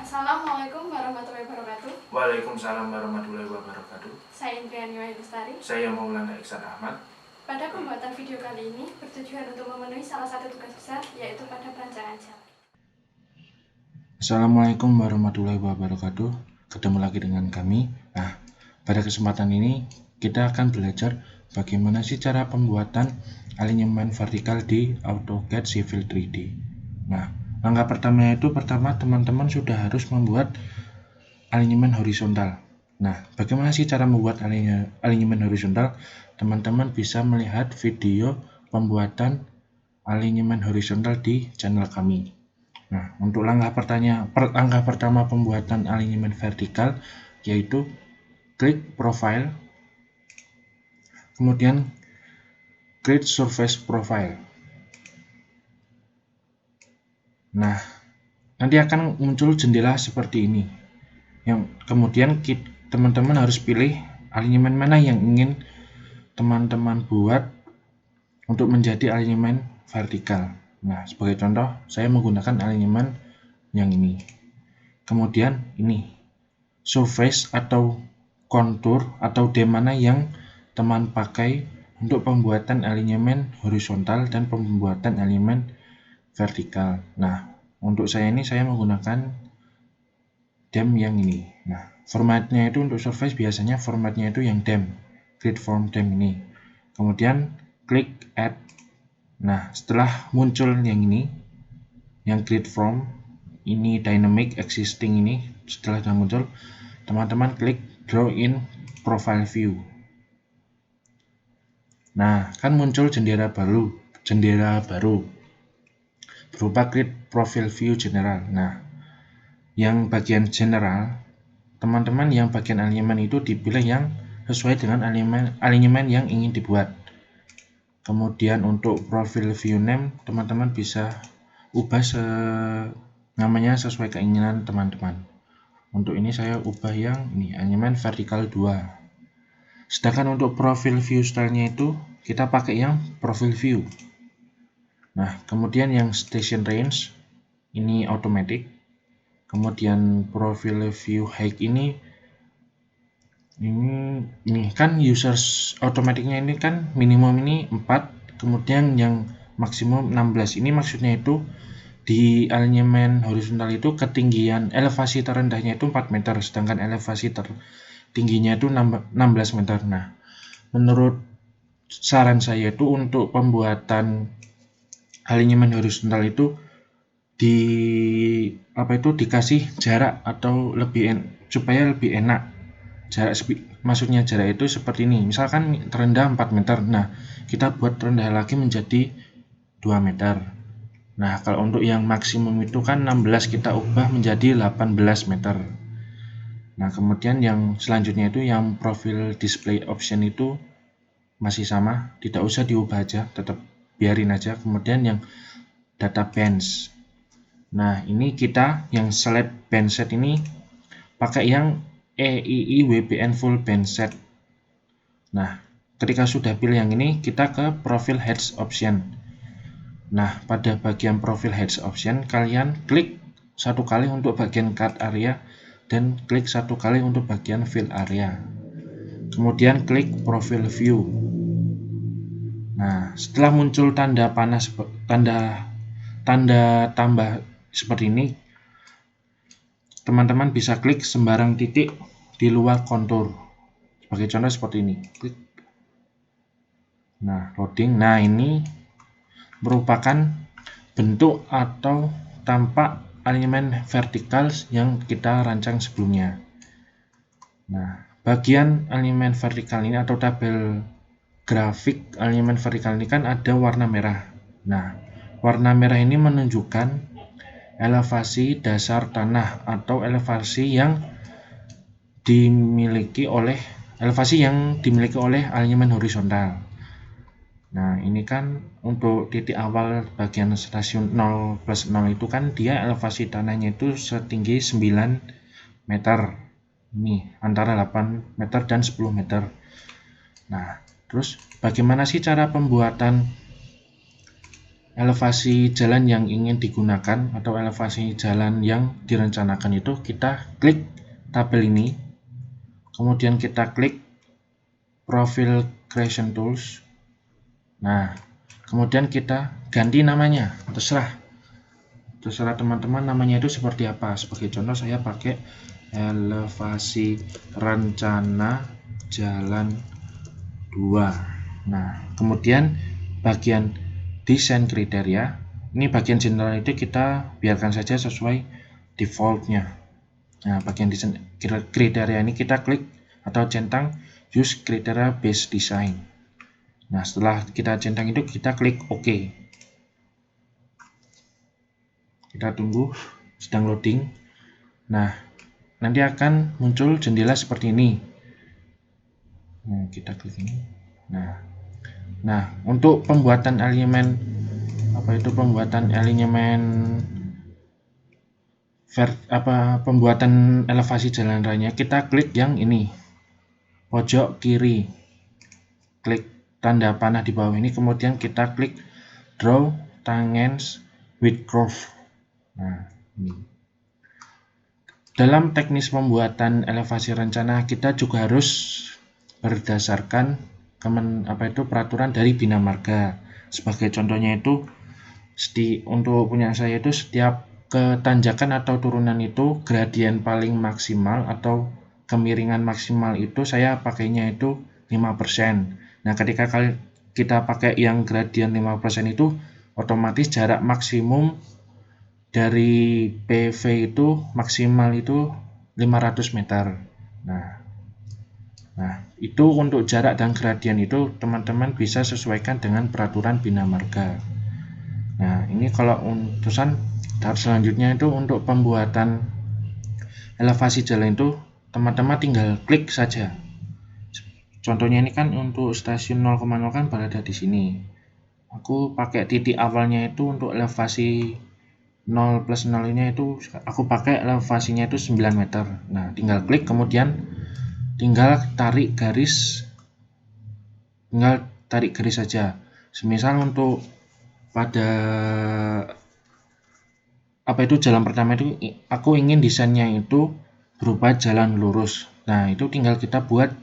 Assalamualaikum warahmatullahi wabarakatuh. Waalaikumsalam warahmatullahi wabarakatuh. Saya Indriani Wahyustari. Saya Maulana Iksan Ahmad. Pada pembuatan video kali ini bertujuan untuk memenuhi salah satu tugas besar, yaitu pada perancangan jalan. Assalamualaikum warahmatullahi wabarakatuh. Ketemu lagi dengan kami. Pada kesempatan ini kita akan belajar bagaimana sih cara pembuatan alinyemen vertikal di AutoCAD Civil 3D. Langkah pertamanya itu teman-teman sudah harus membuat alinyemen horizontal. Bagaimana sih cara membuat alinyemen horizontal? Teman-teman bisa melihat video pembuatan alinyemen horizontal di channel kami. Untuk langkah pertama pembuatan alinyemen vertikal yaitu klik Profile, kemudian Create Surface Profile. Nanti akan muncul jendela seperti ini. Yang kemudian teman-teman harus pilih alinyemen mana yang ingin teman-teman buat untuk menjadi alinyemen vertikal. Sebagai contoh, saya menggunakan alinyemen yang ini. Kemudian ini, surface atau kontur atau D mana yang teman pakai untuk pembuatan alinyemen horizontal dan pembuatan alinyemen vertikal. Untuk saya menggunakan DEM yang ini. Formatnya itu untuk surface biasanya formatnya itu yang DEM, Grid Form DEM ini. Kemudian klik Add. Setelah muncul yang ini, yang Grid Form ini Dynamic Existing ini, setelah sudah muncul, teman-teman klik Draw in Profile View. Kan muncul jendela baru berupa Grid Profile View General. Yang bagian general, teman-teman yang bagian alinyemen itu dipilih yang sesuai dengan alinyemen yang ingin dibuat. Kemudian untuk Profile View Name, teman-teman bisa ubah namanya sesuai keinginan teman-teman. Untuk ini saya ubah yang ini, alinyemen vertikal 2. Sedangkan untuk Profile View Style-nya itu kita pakai yang Profile View. Kemudian yang Station Range ini automatic. Kemudian Profile View Height ini kan users automaticnya ini kan minimum ini 4, kemudian yang maksimum 16. Ini maksudnya itu di alinyemen horizontal itu ketinggian elevasi terendahnya itu 4 meter, sedangkan elevasi tertingginya itu 16 meter. Menurut saran saya itu untuk pembuatan alinyemen horizontal itu dikasih jarak atau supaya lebih enak. Maksudnya jarak itu seperti ini. Misalkan terendah 4 meter. Kita buat terendah lagi menjadi 2 meter. Kalau untuk yang maksimum itu kan 16, kita ubah menjadi 18 meter. Kemudian yang selanjutnya itu yang profile display option itu masih sama, tidak usah diubah aja, tetap biarin aja. Kemudian yang data bench. Ini kita yang select bench set ini pakai yang EII WBN full bench set. Ketika sudah pilih yang ini, kita ke profile heads option. Pada bagian profile heads option, kalian klik satu kali untuk bagian cut area dan klik satu kali untuk bagian fill area. Kemudian klik profile view. Setelah muncul tanda panas, tanda tambah seperti ini, teman-teman bisa klik sembarang titik di luar kontur. Sebagai contoh seperti ini. Klik. Loading. Ini merupakan bentuk atau tampak alinyemen vertikal yang kita rancang sebelumnya. Bagian alinyemen vertikal ini atau tabel grafik alinyemen vertikal ini kan ada warna merah. Warna merah ini menunjukkan elevasi dasar tanah atau elevasi yang dimiliki oleh alinyemen horizontal. Ini kan untuk titik awal bagian stasiun 0 plus 0 itu kan dia elevasi tanahnya itu setinggi 9 meter. Ini antara 8 meter dan 10 meter. Terus bagaimana sih cara pembuatan elevasi jalan yang ingin digunakan atau elevasi jalan yang direncanakan itu, kita klik tabel ini, kemudian kita klik profil creation tools. Nah, kemudian kita ganti namanya, terserah teman-teman namanya itu seperti apa. Sebagai contoh saya pakai elevasi rencana jalan 2. Nah, kemudian bagian desain kriteria, ini bagian general itu kita biarkan saja sesuai defaultnya. Nah, bagian desain kriteria ini kita klik atau centang use criteria based design. Nah, setelah kita centang itu kita klik OK. Kita tunggu, sedang loading. Nah, nanti akan muncul jendela seperti ini. Nah, kita klik ini. Nah, untuk pembuatan alignment pembuatan elevasi jalan raya, kita klik yang ini, pojok kiri, klik tanda panah di bawah ini, kemudian kita klik draw tangents with curve. Nah, ini. Dalam teknis pembuatan elevasi rencana, kita juga harus berdasarkan peraturan dari Bina Marga. Sebagai contohnya itu, untuk punya saya itu setiap ketanjakan atau turunan itu gradien paling maksimal atau kemiringan maksimal itu saya pakainya itu 5%. Nah, ketika kita pakai yang gradien 5% itu, otomatis jarak maksimum dari PV itu maksimal itu 500 meter. Nah, itu untuk jarak dan gradien itu teman-teman bisa sesuaikan dengan peraturan Bina Marga. Nah, ini kalau utusan tahap selanjutnya itu untuk pembuatan elevasi jalan itu teman-teman tinggal klik saja. Contohnya ini kan untuk stasiun 0,0 kan berada di sini. Aku pakai titik awalnya itu untuk elevasi 0 plus 0 ini itu aku pakai elevasinya itu 9 meter. Nah, tinggal klik, kemudian tinggal tarik garis saja. Semisal untuk pada jalan pertama itu aku ingin desainnya itu berupa jalan lurus. Nah, itu tinggal kita buat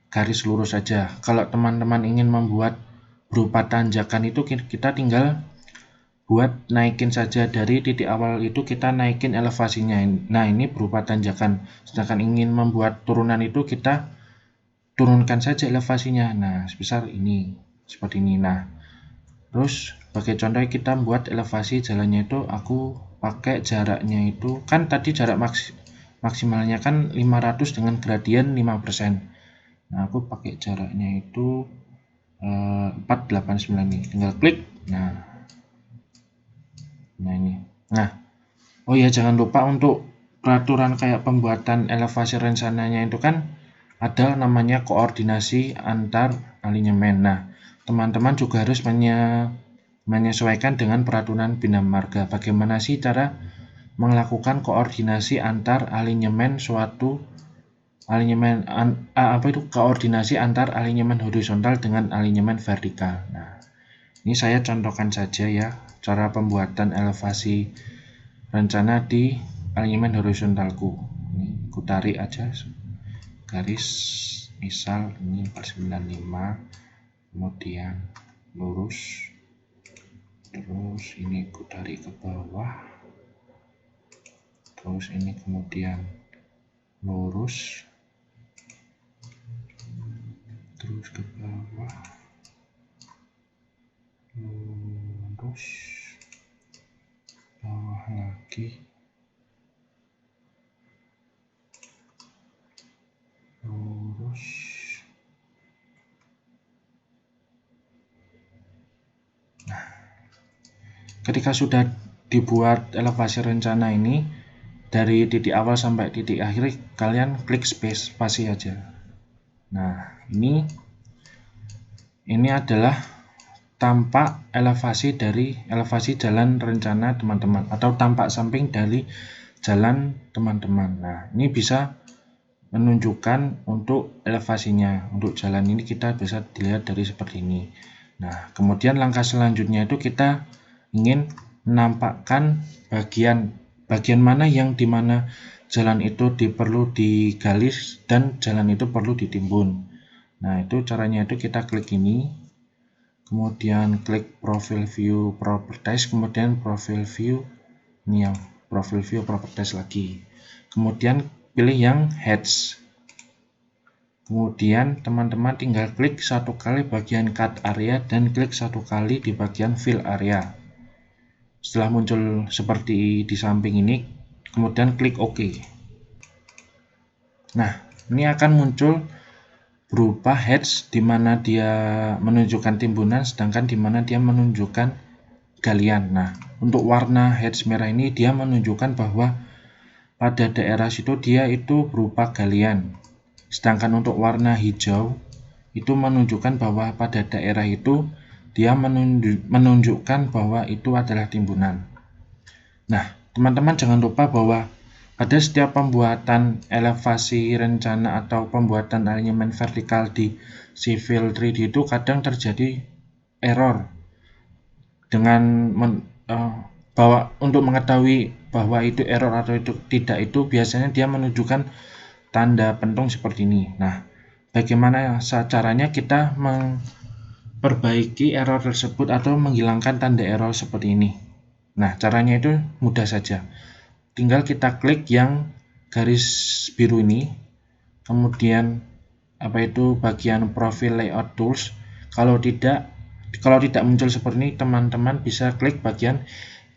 garis lurus saja. Kalau teman-teman ingin membuat berupa tanjakan itu kita tinggal buat naikin saja dari titik awal itu, kita naikin elevasinya. Nah, ini berupa tanjakan. Sedangkan ingin membuat turunan itu kita turunkan saja elevasinya. Nah, sebesar ini, seperti ini. Nah, terus sebagai contoh kita membuat elevasi jalannya itu aku pakai jaraknya itu kan tadi jarak maksimalnya kan 500 dengan gradien 5%. Nah, aku pakai jaraknya itu 489 nih. Tinggal klik. Nah ini. Nah, oh ya, jangan lupa untuk peraturan kayak pembuatan elevasi rencananya itu kan ada namanya koordinasi antar alinyemen. Nah, teman-teman juga harus menyesuaikan dengan peraturan Bina Marga. Bagaimana sih cara melakukan koordinasi antar alinyemen koordinasi antar alinyemen horizontal dengan alinyemen vertikal. Nah, ini saya contohkan saja ya cara pembuatan elevasi rencana di alinyemen horizontalku. Ini aku tarik aja garis, misal ini 495, kemudian lurus, terus ini aku tarik ke bawah, terus ini kemudian lurus, terus ke bawah, lurus, bawah lagi, lurus, nah, ketika sudah dibuat elevasi rencana ini dari titik awal sampai titik akhir, kalian klik spasi aja. Nah, ini adalah tampak elevasi jalan rencana teman-teman atau tampak samping dari jalan teman-teman. Nah, ini bisa menunjukkan untuk elevasinya. Untuk jalan ini kita bisa dilihat dari seperti ini. Nah, kemudian langkah selanjutnya itu kita ingin menampakkan bagian mana yang dimana jalan itu perlu digali dan jalan itu perlu ditimbun. Nah, itu caranya itu kita klik ini, kemudian klik profile view properties, kemudian profile view ini yang profile view properties lagi. Kemudian pilih yang heads. Kemudian teman-teman tinggal klik satu kali bagian cut area dan klik satu kali di bagian fill area. Setelah muncul seperti di samping ini, kemudian klik OK. Nah, ini akan muncul berupa heads di mana dia menunjukkan timbunan, sedangkan di mana dia menunjukkan galian. Nah, untuk warna heads merah ini dia menunjukkan bahwa pada daerah situ dia itu berupa galian. Sedangkan untuk warna hijau itu menunjukkan bahwa pada daerah itu dia menunjukkan bahwa itu adalah timbunan. Nah, teman-teman jangan lupa bahwa pada setiap pembuatan elevasi rencana atau pembuatan alignment vertikal di Civil 3D itu kadang terjadi error. Dengan bahwa untuk mengetahui bahwa itu error atau itu tidak, itu biasanya dia menunjukkan tanda pentung seperti ini. Nah, bagaimana caranya kita memperbaiki error tersebut atau menghilangkan tanda error seperti ini? Nah, caranya itu mudah saja. Tinggal kita klik yang garis biru ini, kemudian bagian profile layout tools. Kalau tidak muncul seperti ini, teman-teman bisa klik bagian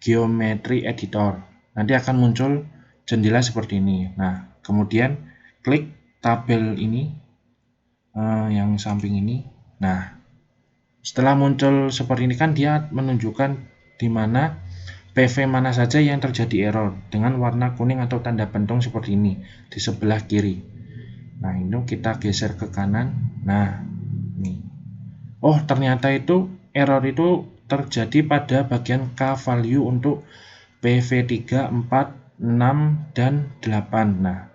geometry editor. Nanti akan muncul jendela seperti ini. Nah, kemudian klik tabel ini yang samping ini. Nah, setelah muncul seperti ini kan dia menunjukkan di mana PV mana saja yang terjadi error dengan warna kuning atau tanda pentung seperti ini di sebelah kiri. Nah, ini kita geser ke kanan. Nah, ini. Oh, ternyata itu error itu terjadi pada bagian K value untuk PV3, 4, 6, dan 8. Nah,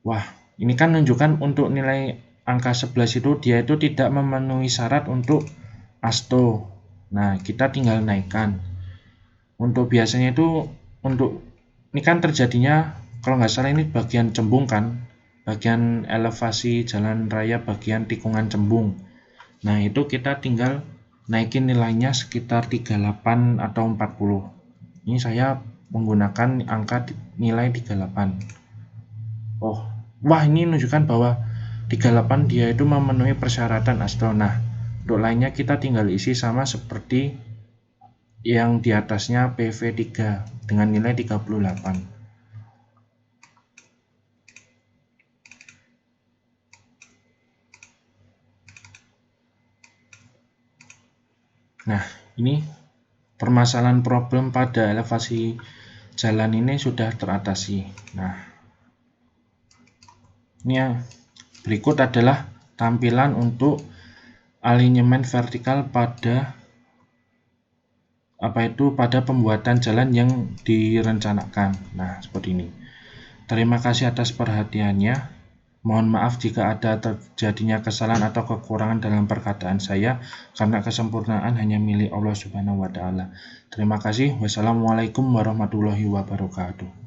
wah, ini kan menunjukkan untuk nilai angka 11 itu dia itu tidak memenuhi syarat untuk ASTO. Nah, kita tinggal naikkan. Untuk biasanya itu ini kan terjadinya kalau nggak salah ini bagian cembung kan, bagian elevasi jalan raya bagian tikungan cembung. Nah, itu kita tinggal naikin nilainya sekitar 38 atau 40. Ini saya menggunakan angka nilai 38. Oh, wah, ini menunjukkan bahwa 38 dia itu memenuhi persyaratan ASTO. Nah, untuk lainnya kita tinggal isi sama seperti yang di atasnya PV3 dengan nilai 38. Nah, ini permasalahan problem pada elevasi jalan ini sudah teratasi. Nah, ini yang berikut adalah tampilan untuk alignment vertikal pada pada pembuatan jalan yang direncanakan. Nah, seperti ini. Terima kasih atas perhatiannya. Mohon maaf jika ada terjadinya kesalahan atau kekurangan dalam perkataan saya, karena kesempurnaan hanya milik Allah Subhanahu wa Ta'ala. Terima kasih. Wassalamualaikum warahmatullahi wabarakatuh.